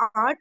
8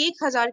1000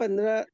15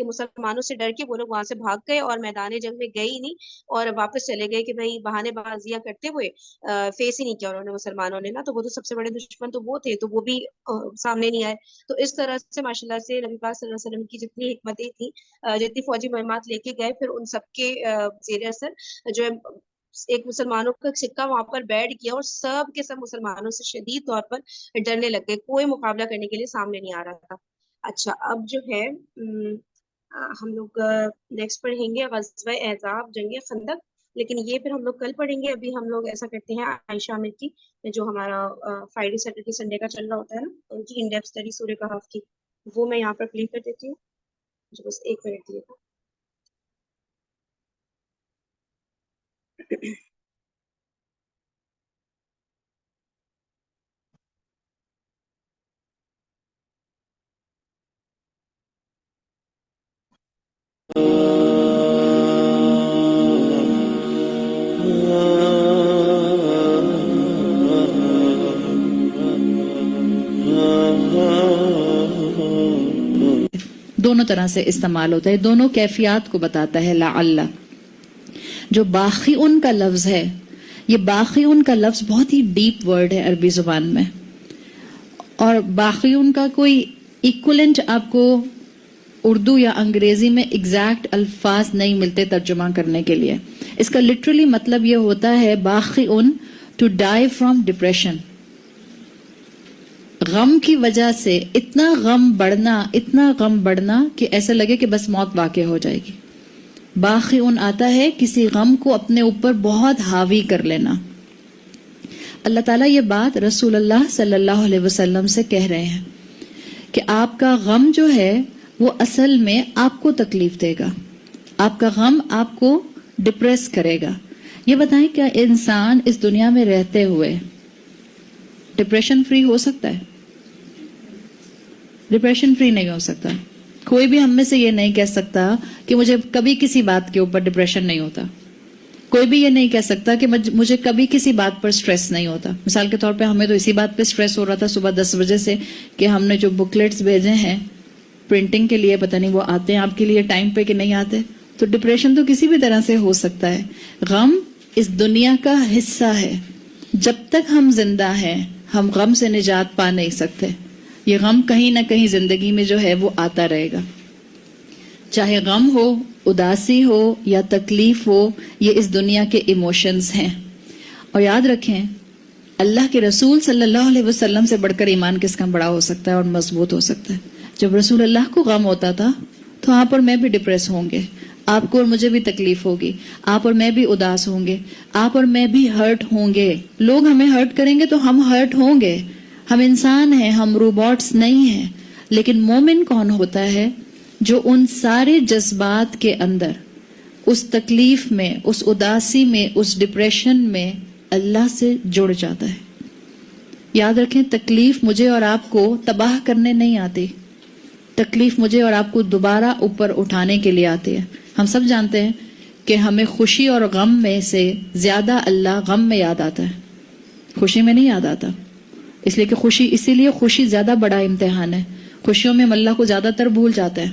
کہ مسلمانوں سے ڈر کے وہ لوگ وہاں سے بھاگ گئے اور میدان جنگ میں گئے ہی نہیں اور واپس چلے گئے کہ بھائی بہانے بازیاں کرتے ہوئے فیس ہی نہیں کیا انہوں نے مسلمانوں نے نا. تو وہ تو سب سے بڑے دشمن تو وہ تھے, تو وہ بھی سامنے نہیں آئے. تو اس طرح سے ماشاء اللہ سے نبی پاک صلی اللہ علیہ وسلم کی جتنی حکمتیں تھیں, جتنی فوجی مہمات لے کے گئے, پھر ان سب کے زیر اثر جو ہے ایک مسلمانوں کا سکہ وہاں پر بیٹھ گیا اور سب کے سب مسلمانوں سے شدید طور پر ڈرنے لگ گئے, کوئی مقابلہ کرنے کے لیے سامنے نہیں آ رہا تھا. اچھا, اب جو ہے ہم لوگ نیکسٹ پڑھیں گے غزوہ احزاب, جنگ خندق, لیکن یہ پھر ہم لوگ کل پڑھیں گے. ابھی ہم لوگ ایسا کرتے ہیں عائشہ عامر کی جو ہمارا فرائیڈے سیٹرڈے سنڈے کا چل رہا ہوتا ہے نا, ان کی ان ڈیپتھ اسٹڈی سورہ کہف کی, وہ میں یہاں پر پلے کر دیتی ہوں. مجھے بس 1 منٹ دیے گا. دونوں طرح سے استعمال ہوتا ہے, دونوں کیفیات کو بتاتا ہے. لعل جو باقی ان کا لفظ ہے, یہ باقی ان کا لفظ بہت ہی ڈیپ ورڈ ہے عربی زبان میں, اور باقی ان کا کوئی ایکولنٹ آپ کو اردو یا انگریزی میں ایگزیکٹ الفاظ نہیں ملتے ترجمہ کرنے کے لیے. اس کا لٹرلی مطلب یہ ہوتا ہے باقی ان ٹو ڈائی فرام ڈپریشن. غم کی وجہ سے اتنا غم بڑھنا کہ ایسا لگے کہ بس موت واقع ہو جائے گی. باقی ان آتا ہے کسی غم کو اپنے اوپر بہت حاوی کر لینا. اللہ تعالیٰ یہ بات رسول اللہ صلی اللہ علیہ وسلم سے کہہ رہے ہیں کہ آپ کا غم جو ہے وہ اصل میں آپ کو تکلیف دے گا, آپ کا غم آپ کو ڈپریس کرے گا. یہ بتائیں کیا انسان اس دنیا میں رہتے ہوئے ڈپریشن فری ہو سکتا ہے؟ ڈپریشن فری نہیں ہو سکتا. کوئی بھی ہم میں سے یہ نہیں کہہ سکتا کہ مجھے کبھی کسی بات کے اوپر ڈپریشن نہیں ہوتا. کوئی بھی یہ نہیں کہہ سکتا کہ مجھے کبھی کسی بات پر سٹریس نہیں ہوتا. مثال کے طور پہ ہمیں تو اسی بات پہ سٹریس ہو رہا تھا صبح 10 بجے سے کہ ہم نے جو بکلیٹس بھیجے ہیں پرنٹنگ کے لیے, پتہ نہیں وہ آتے ہیں آپ کے لیے ٹائم پہ کہ نہیں آتے. تو ڈپریشن تو کسی بھی طرح سے ہو سکتا ہے. غم اس دنیا کا حصہ ہے. جب تک ہم زندہ ہیں ہم غم سے نجات پا نہیں سکتے. یہ غم کہیں نہ کہیں زندگی میں جو ہے وہ آتا رہے گا, چاہے غم ہو, اداسی ہو یا تکلیف ہو, یہ اس دنیا کے ایموشنز ہیں. اور یاد رکھیں اللہ کے رسول صلی اللہ علیہ وسلم سے بڑھ کر ایمان کس کا بڑا ہو سکتا ہے اور مضبوط ہو سکتا ہے. جب رسول اللہ کو غم ہوتا تھا تو آپ اور میں بھی ڈپریس ہوں گے, آپ کو اور مجھے بھی تکلیف ہوگی, آپ اور میں بھی اداس ہوں گے, آپ اور میں بھی ہرٹ ہوں گے. لوگ ہمیں ہرٹ کریں گے تو ہم ہرٹ ہوں گے. ہم انسان ہیں, ہم روبوٹس نہیں ہیں. لیکن مومن کون ہوتا ہے؟ جو ان سارے جذبات کے اندر, اس تکلیف میں, اس اداسی میں, اس ڈپریشن میں اللہ سے جڑ جاتا ہے. یاد رکھیں تکلیف مجھے اور آپ کو تباہ کرنے نہیں آتی, تکلیف مجھے اور آپ کو دوبارہ اوپر اٹھانے کے لیے آتی ہے. ہم سب جانتے ہیں کہ ہمیں خوشی اور غم میں سے زیادہ اللہ غم میں یاد آتا ہے, خوشی میں نہیں یاد آتا. اس لیے کہ اسی لیے خوشی زیادہ بڑا امتحان ہے. خوشیوں میں ہم اللہ کو زیادہ تر بھول جاتے ہیں,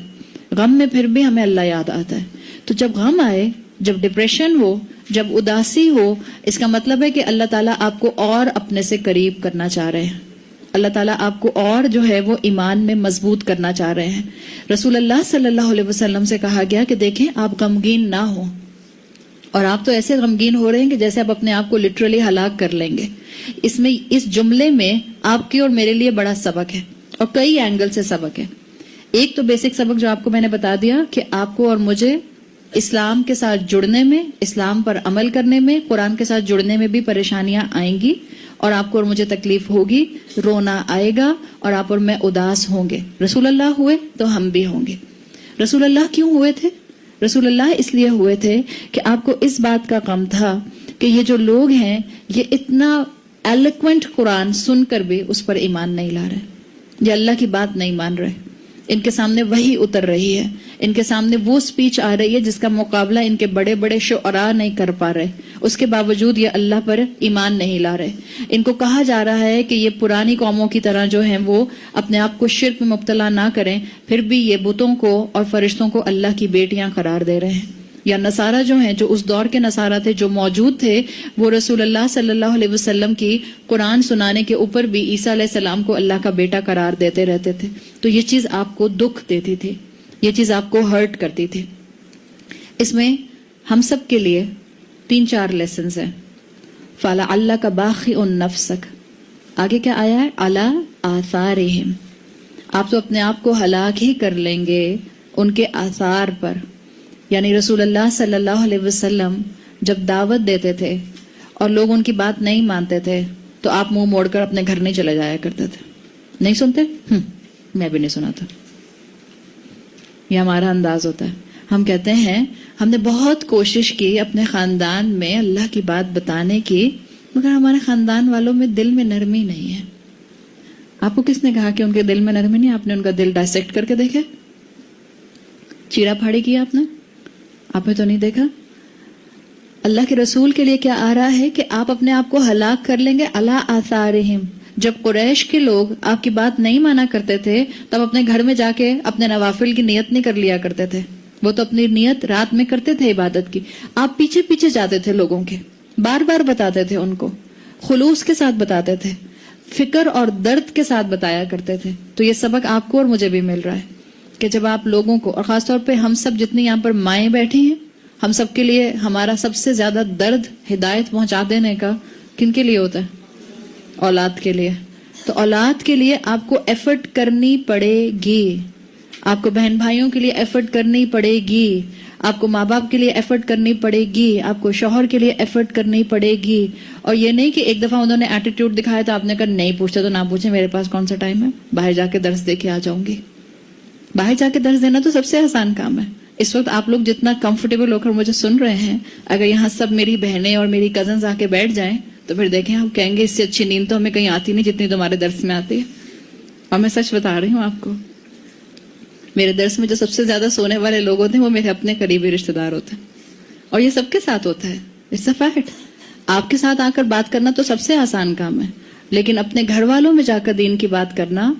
غم میں پھر بھی ہمیں اللہ یاد آتا ہے. تو جب غم آئے, جب ڈپریشن ہو, جب اداسی ہو, اس کا مطلب ہے کہ اللہ تعالیٰ آپ کو اور اپنے سے قریب کرنا چاہ رہے ہیں. اللہ تعالیٰ آپ کو اور جو ہے وہ ایمان میں مضبوط کرنا چاہ رہے ہیں. رسول اللہ صلی اللہ علیہ وسلم سے کہا گیا کہ دیکھیں آپ غمگین نہ ہوں, اور آپ تو ایسے غمگین ہو رہے ہیں کہ جیسے آپ اپنے آپ کو لٹرلی ہلاک کر لیں گے. اس جملے میں آپ کی اور میرے لیے بڑا سبق ہے, اور کئی اینگل سے سبق ہے. ایک تو بیسک سبق جو آپ کو میں نے بتا دیا کہ آپ کو اور مجھے اسلام کے ساتھ جڑنے میں, اسلام پر عمل کرنے میں, قرآن کے ساتھ جڑنے میں بھی پریشانیاں آئیں گی, اور آپ کو اور مجھے تکلیف ہوگی, رونا آئے گا, اور آپ اور میں اداس ہوں گے. رسول اللہ ہوئے تو ہم بھی ہوں گے. رسول اللہ کیوں ہوئے تھے؟ رسول اللہ اس لیے ہوئے تھے کہ آپ کو اس بات کا غم تھا کہ یہ جو لوگ ہیں یہ اتنا ایلوکوینٹ قرآن سن کر بھی اس پر ایمان نہیں لا رہے, یہ اللہ کی بات نہیں مان رہے, ان کے سامنے وحی اتر رہی ہے, ان کے سامنے وہ سپیچ آ رہی ہے جس کا مقابلہ ان کے بڑے بڑے شعراء نہیں کر پا رہے، اس کے باوجود یہ اللہ پر ایمان نہیں لا رہے. ان کو کہا جا رہا ہے کہ یہ پرانی قوموں کی طرح جو ہیں وہ اپنے آپ کو شرک میں مبتلا نہ کریں، پھر بھی یہ بتوں کو اور فرشتوں کو اللہ کی بیٹیاں قرار دے رہے ہیں. یا نصارہ جو ہیں، جو اس دور کے نصارہ تھے، جو موجود تھے، وہ رسول اللہ صلی اللہ علیہ وسلم کی قرآن سنانے کے اوپر بھی عیسیٰ علیہ السلام کو اللہ کا بیٹا قرار دیتے رہتے تھے. تو یہ چیز آپ کو دکھ دیتی تھی، یہ چیز آپ کو ہرٹ کرتی تھی. اس میں ہم سب کے لیے 3-4 لیسنز ہیں. فَلَعَلَّكَ بَاخِعٌ نَفْسَكَ، آگے کیا آیا ہے؟ عَلَىٰ آثَارِهِمْ، آپ تو اپنے آپ کو ہلاک ہی کر لیں گے ان کے آثار پر. یعنی رسول اللہ صلی اللہ علیہ وسلم جب دعوت دیتے تھے اور لوگ ان کی بات نہیں مانتے تھے تو آپ منہ موڑ کر اپنے گھر نہیں چلے جایا کرتے تھے. نہیں سنتے؟ میں بھی نہیں سنا تھا. یہ ہمارا انداز ہوتا ہے. ہم کہتے ہیں ہم نے بہت کوشش کی اپنے خاندان میں اللہ کی بات بتانے کی، مگر ہمارے خاندان والوں میں دل میں نرمی نہیں ہے. آپ کو کس نے کہا کہ ان کے دل میں نرمی نہیں؟ آپ نے ان کا دل ڈائسیکٹ کر کے دیکھے؟ چیرا پھاڑی کیا آپ نے تو نہیں دیکھا. اللہ کے رسول کے لیے کیا آ رہا ہے کہ آپ اپنے آپ کو ہلاک کر لیں گے علی آثارہم. جب قریش کے لوگ آپ کی بات نہیں مانا کرتے تھے تب اپنے گھر میں جا کے اپنے نوافل کی نیت نہیں کر لیا کرتے تھے. وہ تو اپنی نیت رات میں کرتے تھے عبادت کی. آپ پیچھے پیچھے جاتے تھے لوگوں کے، بار بار بتاتے تھے ان کو، خلوص کے ساتھ بتاتے تھے، فکر اور درد کے ساتھ بتایا کرتے تھے. تو یہ سبق آپ کو اور مجھے بھی مل رہا ہے کہ جب آپ لوگوں کو، اور خاص طور پہ ہم سب جتنی یہاں پر مائیں بیٹھی ہیں، ہم سب کے لیے ہمارا سب سے زیادہ درد ہدایت پہنچا دینے کا کن کے لیے ہوتا ہے؟ اولاد کے لیے. تو اولاد کے لیے آپ کو ایفرٹ کرنی پڑے گی، آپ کو بہن بھائیوں کے لیے ایفرٹ کرنی پڑے گی، آپ کو ماں باپ کے لیے ایفرٹ کرنی پڑے گی، آپ کو شوہر کے لیے ایفرٹ کرنی پڑے گی. اور یہ نہیں کہ ایک دفعہ انہوں نے ایٹیٹیوڈ دکھایا تو آپ نے کہا نہیں پوچھتے تو نہ پوچھیں، میرے پاس کون سا ٹائم ہے، باہر جا کے درس دے کے آ جاؤں گی. باہر جا کے درس دینا تو سب سے آسان کام ہے. اس وقت آپ لوگ جتنا کمفرٹیبل ہو کر مجھے سن رہے ہیں، اگر یہاں سب میری بہنیں اور میری کزنز آ کے بیٹھ جائیں تو پھر دیکھیں ہم کہیں گے اس سے اچھی نیند تو ہمیں کہیں آتی نہیں جتنی تمہارے درس میں آتی ہے. اور میں سچ بتا رہی ہوں آپ کو، میرے درس میں جو سب سے زیادہ سونے والے لوگ ہوتے ہیں وہ میرے اپنے قریبی رشتے دار ہوتے ہیں. اور یہ سب کے ساتھ ہوتا ہے، اٹس اے فیکٹ. آپ کے ساتھ آ کر بات کرنا تو سب سے آسان کام ہے، لیکن اپنے گھر والوں میں جا کر دین کی بات کرنا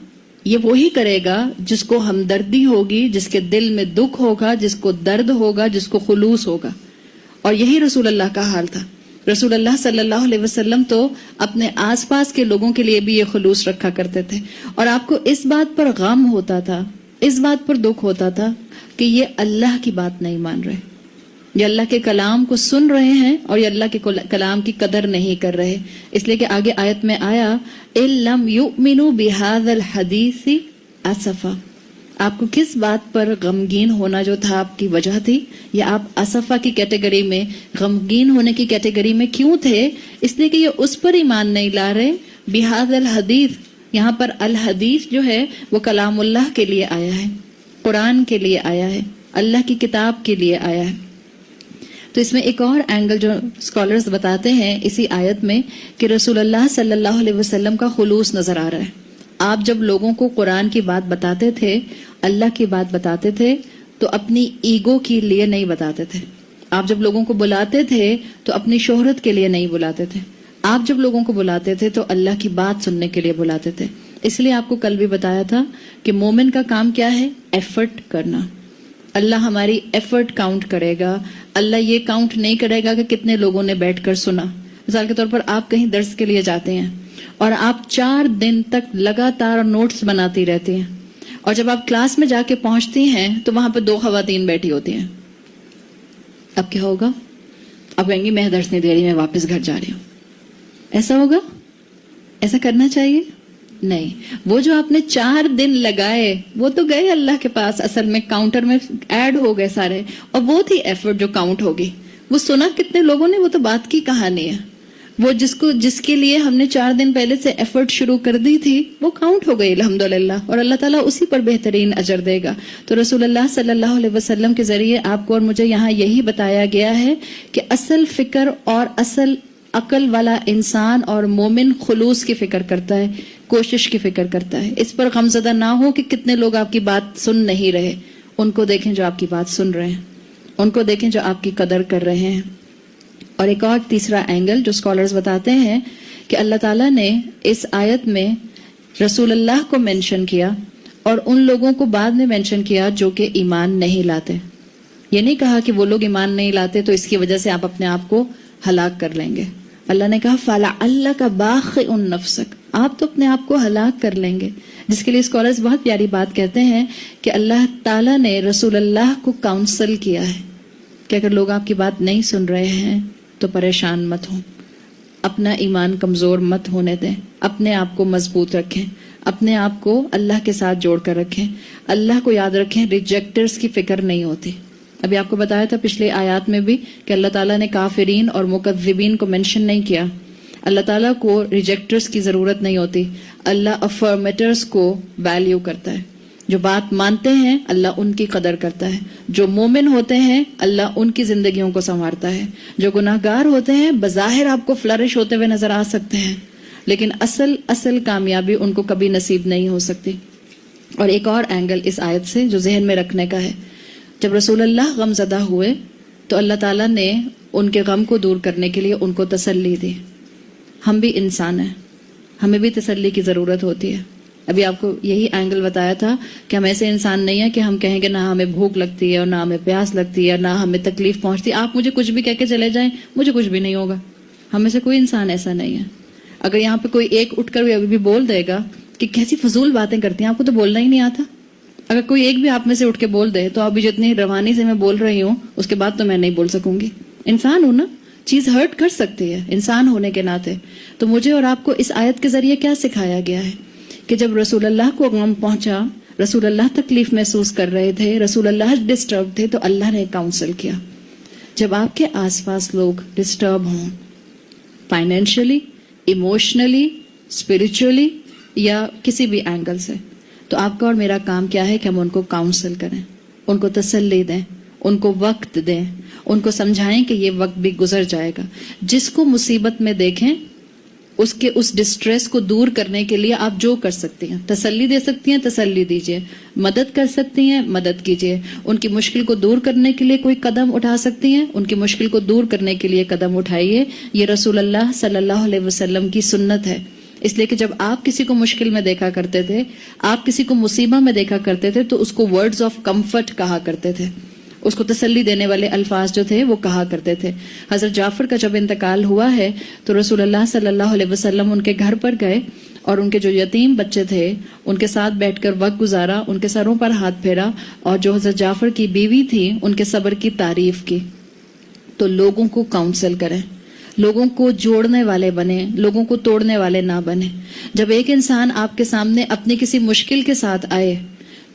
یہ وہی کرے گا جس کو ہمدردی ہوگی، جس کے دل میں دکھ ہوگا، جس کو درد ہوگا، جس کو خلوص ہوگا. اور یہی رسول اللہ کا حال تھا. رسول اللہ صلی اللہ علیہ وسلم تو اپنے آس پاس کے لوگوں کے لیے بھی یہ خلوص رکھا کرتے تھے. اور آپ کو اس بات پر غم ہوتا تھا، اس بات پر دکھ ہوتا تھا کہ یہ اللہ کی بات نہیں مان رہے، یہ اللہ کے کلام کو سن رہے ہیں اور یہ اللہ کے کلام کی قدر نہیں کر رہے. اس لیے کہ آگے آیت میں آیا اِلَّمْ يُؤْمِنُوا بِهَذَا الْحَدِيثِ أَسَفًا. آپ کو کس بات پر غمگین ہونا جو تھا آپ کی وجہ تھی؟ یا آپ اسفا کی کیٹیگری میں، غمگین ہونے کی کیٹیگری میں کیوں تھے؟ اس لیے کہ یہ اس پر ایمان نہیں لا رہے. بِهَذَا الْحَدِيث، یہاں پر الحدیث جو ہے وہ کلام اللہ کے لیے آیا ہے، قرآن کے لیے آیا ہے، اللہ کی کتاب کے لیے آیا ہے. تو اس میں ایک اور اینگل جو اسکالرز بتاتے ہیں اسی آیت میں کہ رسول اللہ صلی اللہ علیہ وسلم کا خلوص نظر آ رہا ہے. آپ جب لوگوں کو قرآن کی بات بتاتے تھے، اللہ کی بات بتاتے تھے تو اپنی ایگو کے لیے نہیں بتاتے تھے. آپ جب لوگوں کو بلاتے تھے تو اپنی شہرت کے لیے نہیں بلاتے تھے. آپ جب لوگوں کو بلاتے تھے تو اللہ کی بات سننے کے لیے بلاتے تھے. اس لیے آپ کو کل بھی بتایا تھا کہ مومن کا کام کیا ہے؟ ایفرٹ کرنا. اللہ ہماری ایفرٹ کاؤنٹ کرے گا. اللہ یہ کاؤنٹ نہیں کرے گا کہ کتنے لوگوں نے بیٹھ کر سنا. مثال کے طور پر آپ کہیں درس کے لیے جاتے ہیں اور آپ 4 دن تک لگاتار نوٹس بناتی رہتی ہیں، اور جب آپ کلاس میں جا کے پہنچتی ہیں تو وہاں پہ 2 خواتین بیٹھی ہوتی ہیں. اب کیا ہوگا؟ اب کہیں گی میں درس نہیں دے رہی، میں واپس گھر جا رہی ہوں. ایسا ہوگا؟ ایسا کرنا چاہیے؟ نہیں. وہ جو آپ نے 4 دن لگائے وہ تو گئے اللہ کے پاس، اصل میں کاؤنٹر میں ایڈ ہو گئے سارے، اور وہ تھی ایفرٹ جو کاؤنٹ ہوگی. وہ سنا کتنے لوگوں نے، وہ تو بات کی کہانی ہے. وہ جس کے لیے ہم نے 4 دن پہلے سے ایفرٹ شروع کر دی تھی وہ کاؤنٹ ہو گئی الحمدللہ، اور اللہ تعالیٰ اسی پر بہترین اجر دے گا. تو رسول اللہ صلی اللہ علیہ وسلم کے ذریعے آپ کو اور مجھے یہاں یہی بتایا گیا ہے کہ اصل فکر اور اصل عقل والا انسان اور مومن خلوص کی فکر کرتا ہے، کوشش کی فکر کرتا ہے. اس پر غمزدہ نہ ہو کہ کتنے لوگ آپ کی بات سن نہیں رہے. ان کو دیکھیں جو آپ کی بات سن رہے ہیں, ان کو دیکھیں جو آپ کی قدر کر رہے ہیں. اور ایک اور تیسرا اینگل جو اسکالرز بتاتے ہیں کہ اللہ تعالیٰ نے اس آیت میں رسول اللہ کو مینشن کیا اور ان لوگوں کو بعد میں مینشن کیا جو کہ ایمان نہیں لاتے. یہ نہیں کہا کہ وہ لوگ ایمان نہیں لاتے تو اس کی وجہ سے آپ اپنے آپ کو ہلاک کر لیں گے. اللہ نے کہا فَلَعَلَّكَ بَاخِعٌ نَفْسَكَ, آپ تو اپنے آپ کو ہلاک کر لیں گے. جس کے لیے اسکالرز بہت پیاری بات کہتے ہیں کہ اللہ تعالیٰ نے رسول اللہ کو کاؤنسل کیا ہے کہ اگر لوگ آپ کی بات نہیں سن رہے ہیں تو پریشان مت ہوں, اپنا ایمان کمزور مت ہونے دیں, اپنے آپ کو مضبوط رکھیں, اپنے آپ کو اللہ کے ساتھ جوڑ کر رکھیں. اللہ کو یاد رکھیں, ریجیکٹرز کی فکر نہیں ہوتی. ابھی آپ کو بتایا تھا پچھلے آیات میں بھی کہ اللہ تعالیٰ نے کافرین اور مکذبین کو مینشن نہیں کیا. اللہ تعالیٰ کو ریجیکٹرز کی ضرورت نہیں ہوتی, اللہ افرمیٹرز کو ویلیو کرتا ہے. جو بات مانتے ہیں اللہ ان کی قدر کرتا ہے. جو مومن ہوتے ہیں اللہ ان کی زندگیوں کو سنوارتا ہے. جو گناہگار ہوتے ہیں بظاہر آپ کو فلرش ہوتے ہوئے نظر آ سکتے ہیں لیکن اصل کامیابی ان کو کبھی نصیب نہیں ہو سکتی. اور ایک اور اینگل اس آیت سے جو ذہن میں رکھنے کا ہے, جب رسول اللہ غم زدہ ہوئے تو اللہ تعالیٰ نے ان کے غم کو دور کرنے کے لیے ان کو تسلی دی. ہم بھی انسان ہیں, ہمیں بھی تسلی کی ضرورت ہوتی ہے. ابھی آپ کو یہی اینگل بتایا تھا کہ ہم ایسے انسان نہیں ہیں کہ ہم کہیں گے نہ ہمیں بھوک لگتی ہے اور نہ ہمیں پیاس لگتی ہے نہ ہمیں تکلیف پہنچتی. آپ مجھے کچھ بھی کہہ کے چلے جائیں مجھے کچھ بھی نہیں ہوگا. ہم میں سے کوئی انسان ایسا نہیں ہے. اگر یہاں پہ کوئی ایک اٹھ کر ابھی بھی بول دے گا کہ کیسی فضول باتیں کرتی ہیں, آپ کو تو بولنا ہی نہیں آتا. اگر کوئی ایک بھی آپ میں سے اٹھ کے بول دے تو ابھی جتنی روانی سے میں بول رہی ہوں اس کے بعد تو میں نہیں بول سکوں گی. انسان ہوں نا, چیز ہرٹ کر سکتی ہے انسان ہونے کے ناطے. تو مجھے اور آپ کو اس آیت کے ذریعے کیا سکھایا گیا ہے کہ جب رسول اللہ کو غم پہنچا, رسول اللہ تکلیف محسوس کر رہے تھے, رسول اللہ ڈسٹرب تھے, تو اللہ نے کاؤنسل کیا. جب آپ کے آس پاس لوگ ڈسٹرب ہوں فائنینشلی, ایموشنلی, اسپرچولی یا کسی بھی اینگل سے, تو آپ کا اور میرا کام کیا ہے کہ ہم ان کو کاؤنسل کریں, ان کو تسلی دیں, ان کو وقت دیں, ان کو سمجھائیں کہ یہ وقت بھی گزر جائے گا. جس کو مصیبت میں دیکھیں اس کے اس ڈسٹریس کو دور کرنے کے لیے آپ جو کر سکتی ہیں, تسلی دے سکتی ہیں تسلی دیجیے, مدد کر سکتی ہیں مدد کیجیے, ان کی مشکل کو دور کرنے کے لیے کوئی قدم اٹھا سکتی ہیں ان کی مشکل کو دور کرنے کے لیے قدم اٹھائیے. یہ رسول اللہ صلی اللہ علیہ وسلم کی سنت ہے. اس لیے کہ جب آپ کسی کو مشکل میں دیکھا کرتے تھے, آپ کسی کو مصیبہ میں دیکھا کرتے تھے تو اس کو ورڈز آف کمفرٹ کہا کرتے تھے, اس کو تسلی دینے والے الفاظ جو تھے وہ کہا کرتے تھے. حضرت جعفر کا جب انتقال ہوا ہے تو رسول اللہ صلی اللہ علیہ وسلم ان کے گھر پر گئے اور ان کے جو یتیم بچے تھے ان کے ساتھ بیٹھ کر وقت گزارا, ان کے سروں پر ہاتھ پھیرا, اور جو حضرت جعفر کی بیوی تھی ان کے صبر کی تعریف کی. تو لوگوں کو کاؤنسل کریں, لوگوں کو جوڑنے والے بنے, لوگوں کو توڑنے والے نہ بنے. جب ایک انسان آپ کے سامنے اپنی کسی مشکل کے ساتھ آئے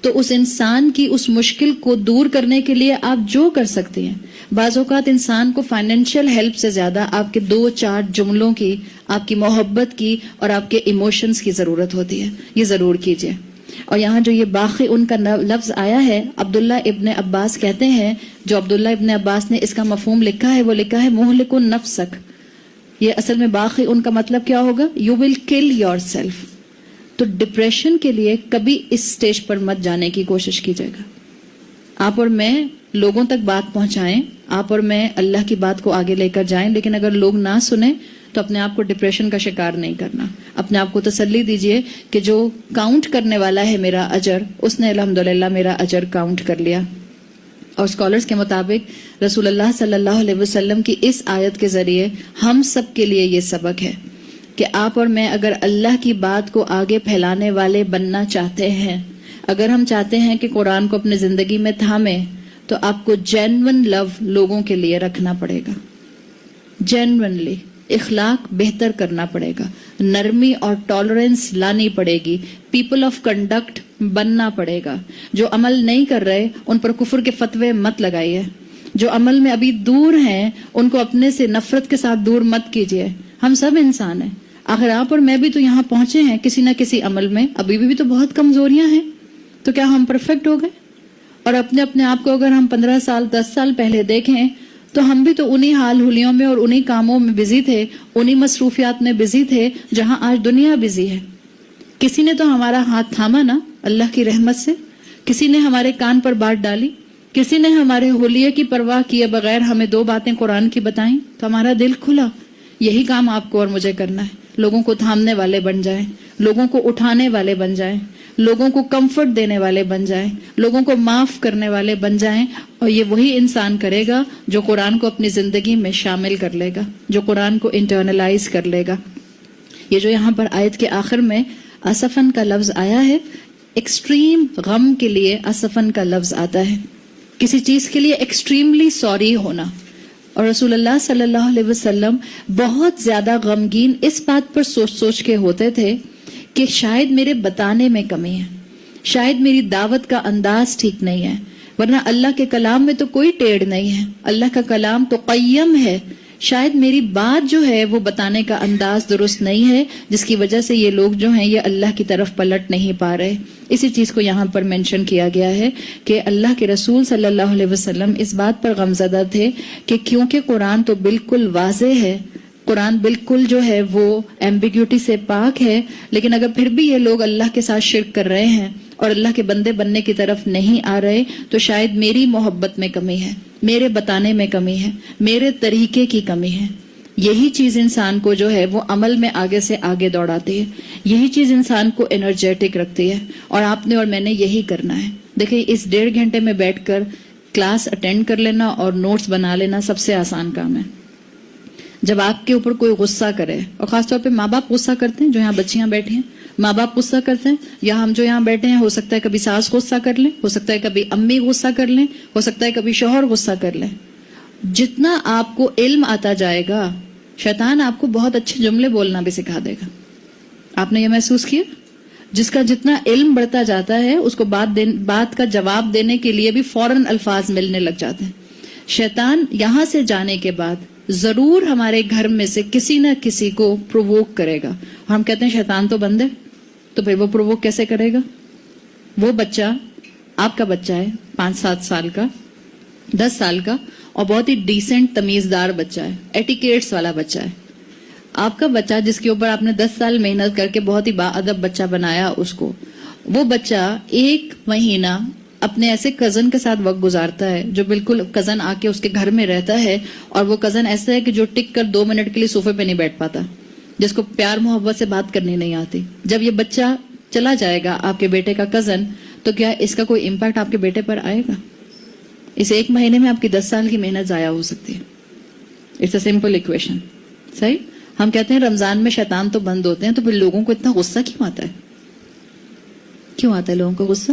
تو اس انسان کی اس مشکل کو دور کرنے کے لیے آپ جو کر سکتے ہیں. بعض اوقات انسان کو فائنینشیل ہیلپ سے زیادہ آپ کے 2-4 جملوں کی, آپ کی محبت کی اور آپ کے ایموشنز کی ضرورت ہوتی ہے. یہ ضرور کیجیے. اور یہاں جو یہ باقی ان کا لفظ آیا ہے, عبداللہ ابن عباس کہتے ہیں, جو عبداللہ ابن عباس نے اس کا مفہوم لکھا ہے وہ لکھا ہے مہلک نفسک. یہ اصل میں باقی ان کا مطلب کیا ہوگا, you will kill your self. تو ڈپریشن کے لیے کبھی اس سٹیج پر مت جانے کی کوشش کیجیے گا. آپ اور میں لوگوں تک بات پہنچائیں, آپ اور میں اللہ کی بات کو آگے لے کر جائیں, لیکن اگر لوگ نہ سنیں تو اپنے آپ کو ڈپریشن کا شکار نہیں کرنا. اپنے آپ کو تسلی دیجئے کہ جو کاؤنٹ کرنے والا ہے میرا اجر, اس نے الحمدللہ میرا اجر کاؤنٹ کر لیا. اور اسکالرز کے مطابق رسول اللہ صلی اللہ علیہ وسلم کی اس آیت کے ذریعے ہم سب کے لیے یہ سبق ہے کہ آپ اور میں اگر اللہ کی بات کو آگے پھیلانے والے بننا چاہتے ہیں, اگر ہم چاہتے ہیں کہ قرآن کو اپنی زندگی میں تھامیں, تو آپ کو جینون لو لوگوں کے لیے رکھنا پڑے گا. جینونلی اخلاق بہتر کرنا پڑے گا, نرمی اور ٹالرنس لانی پڑے گی, پیپل آف کنڈکٹ بننا پڑے گا. جو عمل نہیں کر رہے ان پر کفر کے فتوے مت لگائیے, جو عمل میں ابھی دور ہیں ان کو اپنے سے نفرت کے ساتھ دور مت کیجیے. ہم سب انسان ہیں, آخر آپ اور میں بھی تو یہاں پہنچے ہیں کسی نہ کسی عمل میں, ابھی بھی تو بہت کمزوریاں ہیں. تو کیا ہم پرفیکٹ ہو گئے؟ اور اپنے آپ کو اگر ہم 15 سال 10 سال پہلے دیکھیں تو ہم بھی تو انہی حال حلیوں میں اور انہی کاموں میں بزی تھے, انہی مصروفیات میں بزی تھے جہاں آج دنیا بزی ہے. کسی نے تو ہمارا ہاتھ تھاما نا اللہ کی رحمت سے, کسی نے ہمارے کان پر بات ڈالی, کسی نے ہمارے حلیے کی پرواہ کیے بغیر ہمیں 2 باتیں قرآن کی بتائیں تو ہمارا دل کھلا. یہی کام آپ کو اور مجھے کرنا ہے. لوگوں کو تھامنے والے بن جائیں, لوگوں کو اٹھانے والے بن جائیں, لوگوں کو کمفرٹ دینے والے بن جائیں, لوگوں کو معاف کرنے والے بن جائیں. اور یہ وہی انسان کرے گا جو قرآن کو اپنی زندگی میں شامل کر لے گا, جو قرآن کو انٹرنلائز کر لے گا. یہ جو یہاں پر آیت کے آخر میں اسفن کا لفظ آیا ہے, ایکسٹریم غم کے لیے اسفن کا لفظ آتا ہے, کسی چیز کے لیے ایکسٹریملی سوری ہونا. اور رسول اللہ صلی اللہ علیہ وسلم بہت زیادہ غمگین اس بات پر سوچ سوچ کے ہوتے تھے کہ شاید میرے بتانے میں کمی ہے, شاید میری دعوت کا انداز ٹھیک نہیں ہے, ورنہ اللہ کے کلام میں تو کوئی ٹیڑھ نہیں ہے, اللہ کا کلام تو قیم ہے. شاید میری بات جو ہے وہ بتانے کا انداز درست نہیں ہے, جس کی وجہ سے یہ لوگ جو ہیں یہ اللہ کی طرف پلٹ نہیں پا رہے. اسی چیز کو یہاں پر مینشن کیا گیا ہے کہ اللہ کے رسول صلی اللہ علیہ وسلم اس بات پر غمزدہ تھے کہ کیونکہ قرآن تو بالکل واضح ہے, قرآن بالکل جو ہے وہ ایمبیگیوٹی سے پاک ہے, لیکن اگر پھر بھی یہ لوگ اللہ کے ساتھ شرک کر رہے ہیں اور اللہ کے بندے بننے کی طرف نہیں آ رہے تو شاید میری محبت میں کمی ہے, میرے بتانے میں کمی ہے, میرے طریقے کی کمی ہے. یہی چیز انسان کو جو ہے وہ عمل میں آگے سے آگے دوڑاتی ہے, یہی چیز انسان کو انرجیٹک رکھتی ہے. اور آپ نے اور میں نے یہی کرنا ہے. دیکھیں اس 1.5 گھنٹے میں بیٹھ کر کلاس اٹینڈ کر لینا اور نوٹس بنا لینا سب سے آسان کام ہے. جب آپ کے اوپر کوئی غصہ کرے, اور خاص طور پہ ماں باپ غصہ کرتے ہیں, جو یہاں بچیاں بیٹھی ہیں ماں باپ غصہ کرتے ہیں, یا ہم جو یہاں بیٹھے ہیں ہو سکتا ہے کبھی ساس غصہ کر لیں, ہو سکتا ہے کبھی امی غصہ کر لیں, ہو سکتا ہے کبھی شوہر غصہ کر لیں. جتنا آپ کو علم آتا جائے گا شیطان آپ کو بہت اچھے جملے بولنا بھی سکھا دے گا. آپ نے یہ محسوس کیا؟ جس کا جتنا علم بڑھتا جاتا ہے اس کو بات کا جواب دینے کے لیے بھی فوراً الفاظ ملنے لگ جاتے ہیں. شیطان یہاں سے جانے کے بعد ضرور ہمارے گھر میں سے کسی نہ کسی کو پرووک کرے گا. اور ہم کہتے ہیں شیطان تو بند ہے, تو پھر وہ پرووک کیسے کرے گا؟ وہ بچہ آپ کا بچہ ہے 5-7 سال کا, 10 سال کا, اور بہت ہی ڈیسنٹ تمیزدار بچہ ہے, ایٹیکیٹس والا بچہ ہے. آپ کا بچہ جس کے اوپر آپ نے 10 سال محنت کر کے بہت ہی باادب بچہ بنایا اس کو, وہ بچہ 1 مہینہ اپنے ایسے کزن کے ساتھ وقت گزارتا ہے جو بالکل کزن آ کے اس کے گھر میں رہتا ہے, اور وہ کزن ایسا ہے کہ جو ٹک کر 2 منٹ کے لیے صوفے پہ نہیں بیٹھ پاتا, جس کو پیار محبت سے بات کرنی نہیں آتی. جب یہ بچہ چلا جائے گا آپ کے بیٹے کا کزن, تو کیا اس کا کوئی امپیکٹ آپ کے بیٹے پر آئے گا؟ اس 1 مہینے میں آپ کی 10 سال کی محنت ضائع ہو سکتی ہے. It's a simple equation. صحیح؟ ہم کہتے ہیں رمضان میں شیطان تو بند ہوتے ہیں, تو پھر لوگوں کو اتنا غصہ کیوں آتا ہے؟ کیوں آتا ہے لوگوں کو غصہ؟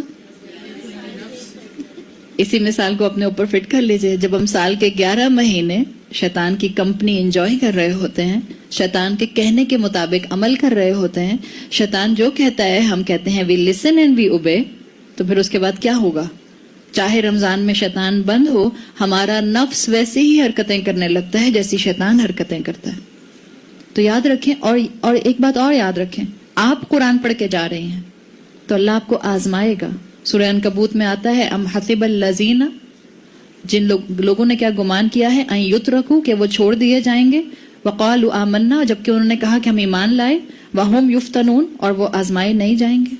اسی مثال کو اپنے اوپر فٹ کر لیجئے. جب ہم سال کے 11 مہینے شیطان کی کمپنی انجوائے کر رہے ہوتے ہیں, شیطان کے کہنے کے مطابق عمل کر رہے ہوتے ہیں, شیطان جو کہتا ہے ہم کہتے ہیں وی لسن اینڈ وی اوبے, تو پھر اس کے بعد کیا ہوگا؟ چاہے رمضان میں شیطان بند ہو, ہمارا نفس ویسے ہی حرکتیں کرنے لگتا ہے جیسی شیطان حرکتیں کرتا ہے. تو یاد رکھیں, اور ایک بات اور یاد رکھیں, آپ قرآن پڑھ کے جا رہے ہیں تو اللہ آپ کو آزمائے گا. سورہ عنکبوت میں آتا ہے ام حسب الذین, جن لوگوں نے کیا گمان کیا ہے, ان یترکوا, کہ وہ چھوڑ دیے جائیں گے, وقالوا آمنا, جبکہ انہوں نے کہا کہ ہم ایمان لائے, وہم یفتنون, اور وہ آزمائے نہیں جائیں گے,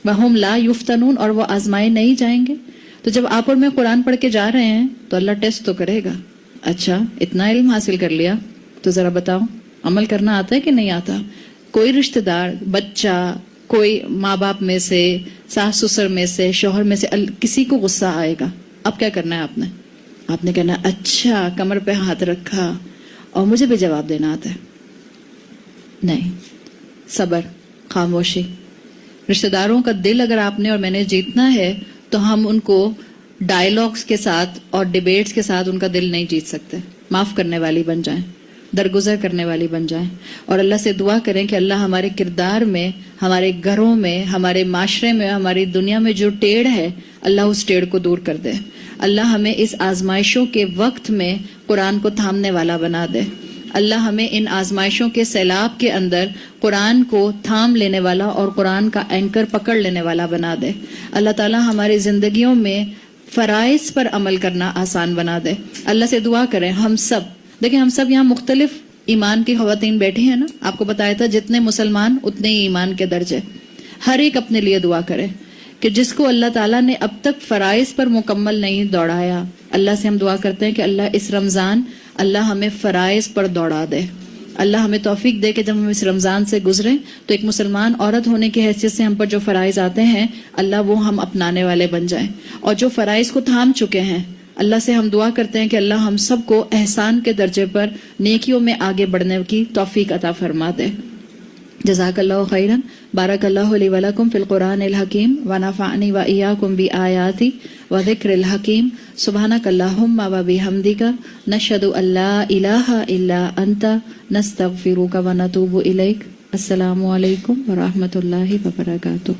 وہم لا یفتنون, اور وہ آزمائے نہیں جائیں گے. تو جب آپ اور میں قرآن پڑھ کے جا رہے ہیں تو اللہ ٹیسٹ تو کرے گا. اچھا اتنا علم حاصل کر لیا تو ذرا بتاؤ عمل کرنا آتا ہے کہ نہیں آتا؟ کوئی رشتہ دار, بچہ, کوئی ماں باپ میں سے, ساس سسر میں سے, شوہر میں سے کسی کو غصہ آئے گا, اب کیا کرنا ہے آپ نے کہنا اچھا, کمر پہ ہاتھ رکھا اور مجھے بھی جواب دینا آتا ہے. نہیں, صبر, خاموشی. رشتہ داروں کا دل اگر آپ نے اور میں نے جیتنا ہے تو ہم ان کو ڈائلاگز کے ساتھ اور ڈیبیٹس کے ساتھ ان کا دل نہیں جیت سکتے. معاف کرنے والی بن جائیں, درگزر کرنے والی بن جائیں, اور اللہ سے دعا کریں کہ اللہ ہمارے کردار میں, ہمارے گھروں میں, ہمارے معاشرے میں, ہماری دنیا میں جو ٹیڑھ ہے اللہ اس ٹیڑھ کو دور کر دے. اللہ ہمیں اس آزمائشوں کے وقت میں قرآن کو تھامنے والا بنا دے. اللہ ہمیں ان آزمائشوں کے سیلاب کے اندر قرآن کو تھام لینے والا اور قرآن کا اینکر پکڑ لینے والا بنا دے. اللہ تعالیٰ ہماری زندگیوں میں فرائض پر عمل کرنا آسان بنا دے. اللہ سے دعا کریں ہم سب, دیکھیں ہم سب یہاں مختلف ایمان کی خواتین بیٹھی ہیں نا, آپ کو بتایا تھا جتنے مسلمان اتنے ہی ایمان کے درجے. ہر ایک اپنے لیے دعا کرے کہ جس کو اللہ تعالیٰ نے اب تک فرائض پر مکمل نہیں دوڑایا، اللہ سے ہم دعا کرتے ہیں کہ اللہ اس رمضان اللہ ہمیں فرائض پر دوڑا دے، اللہ ہمیں توفیق دے کہ جب ہم اس رمضان سے گزریں تو ایک مسلمان عورت ہونے کی حیثیت سے ہم پر جو فرائض آتے ہیں اللہ وہ ہم اپنانے والے بن جائیں، اور جو فرائض کو تھام چکے ہیں اللہ سے ہم دعا کرتے ہیں کہ اللہ ہم سب کو احسان کے درجے پر نیکیوں میں آگے بڑھنے کی توفیق عطا فرما دے۔ جزاک اللہ خیرا، بارک اللہ لی ولکم فی القرآن الحکیم ونفعنی وإیاکم بآیاتی وذکر الحکیم، سبحانک اللہم وبحمدک، نشہد ان لا الہ الا انت، نستغفرک ونتوب الیک۔ السلام علیکم ورحمۃ اللہ وبرکاتہ۔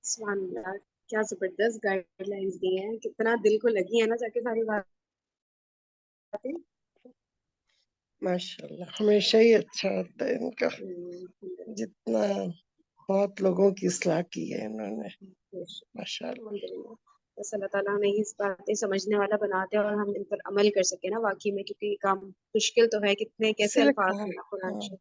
سبحان اللہ، کیا زبردست گائیڈ لائنز دی ہیں، کتنا دل کو لگی ہے نا جا کے ساری باتیں۔ ماشاء اللہ، ہمیشہ ہی اچھا ہوتا ہے ان کا، جتنا بہت لوگوں کی اصلاح کی ہے انہوں نے، ماشاء اللہ۔ الحمدللہ، بس اللہ تعالیٰ ہمیں اس باتیں سمجھنے والا بناتے ہیں اور ہم ان پر عمل کر سکیں نا واقعی میں، کیونکہ یہ کام مشکل تو ہے، کتنے اسی کیسے لیے الفاظ کہا ہیں نا قرآن ہاں، سے۔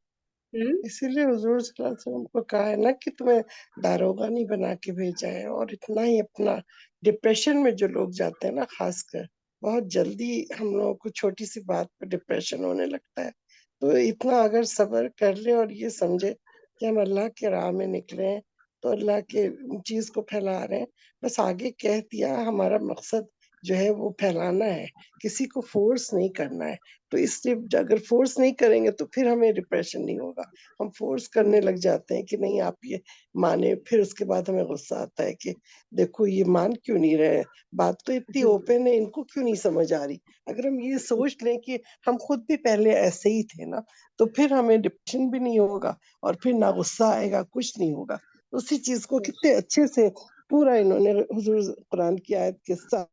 اسی لیے حضور صلی اللہ علیہ وسلم کو کہا ہے نا کہ تمہیں داروغہ نہیں بنا کے بھیجا ہے، اور اتنا ہی اپنا ڈپریشن میں جو لوگ جاتے ہیں نا، خاص کر بہت جلدی ہم لوگوں کو چھوٹی سی بات پہ ڈپریشن ہونے لگتا ہے، تو اتنا اگر صبر کر لے اور یہ سمجھے کہ ہم اللہ کے راہ میں نکلے ہیں تو اللہ کے چیز کو پھیلا رہے ہیں، بس آگے کہہ دیا، ہمارا مقصد جو ہے وہ پھیلانا ہے، کسی کو فورس نہیں کرنا ہے، تو اس لیے اگر فورس نہیں کریں گے تو پھر ہمیں ڈپریشن نہیں ہوگا، ہم فورس کرنے لگ جاتے ہیں کہ نہیں آپ یہ مانے، پھر اس کے بعد ہمیں غصہ آتا ہے کہ دیکھو یہ مان کیوں نہیں رہے، بات تو اتنی اوپن ہے، ان کو کیوں نہیں سمجھ آ رہی۔ اگر ہم یہ سوچ لیں کہ ہم خود بھی پہلے ایسے ہی تھے نا، تو پھر ہمیں ڈپریشن بھی نہیں ہوگا اور پھر نہ غصہ آئے گا، کچھ نہیں ہوگا۔ اسی چیز کو کتنے اچھے سے پورا انہوں نے حضور قرآن کی آیت کے ساتھ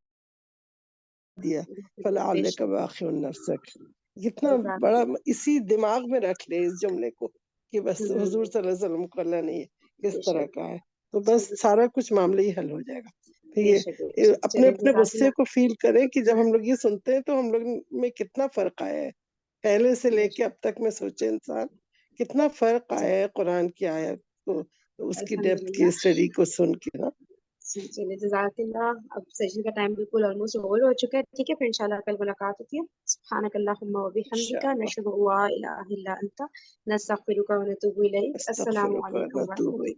دیا، فَلَعَلَّكَ بَاخِعٌ نَفْسَكَ، کتنا بڑا، اسی دماغ میں رکھ لے اس جملے کو کہ بس حضور صلی اللہ علیہ وسلم کو اللہ نے کس طرح کہا ہے، تو بس سارا کچھ معاملہ ہی حل ہو جائے گا۔ پھر یہ اپنے اپنے غصے کو فیل کریں کہ جب ہم لوگ یہ سنتے ہیں تو ہم لوگ میں کتنا فرق آیا ہے، پہلے سے لے کے اب تک میں سوچے انسان کتنا فرق آیا ہے قرآن کی آیت کو، اس کی ڈیپتھ کی اسٹڈی کو سن کے نا۔ چلیے جزاک اللہ، اب سیشن کا ٹائم بالکل آلموسٹ اوور ہو چکا ہے، ٹھیک ہے، پھر انشاءاللہ کل ملاقات ہوتی ہے۔ سبحانک اللہم وبحمدک، نشہد ان لا الہ الا انت، نستغفرک ونتوب الیک۔ السلام استغفرک و علیکم ورحمۃ اتوب اللہ۔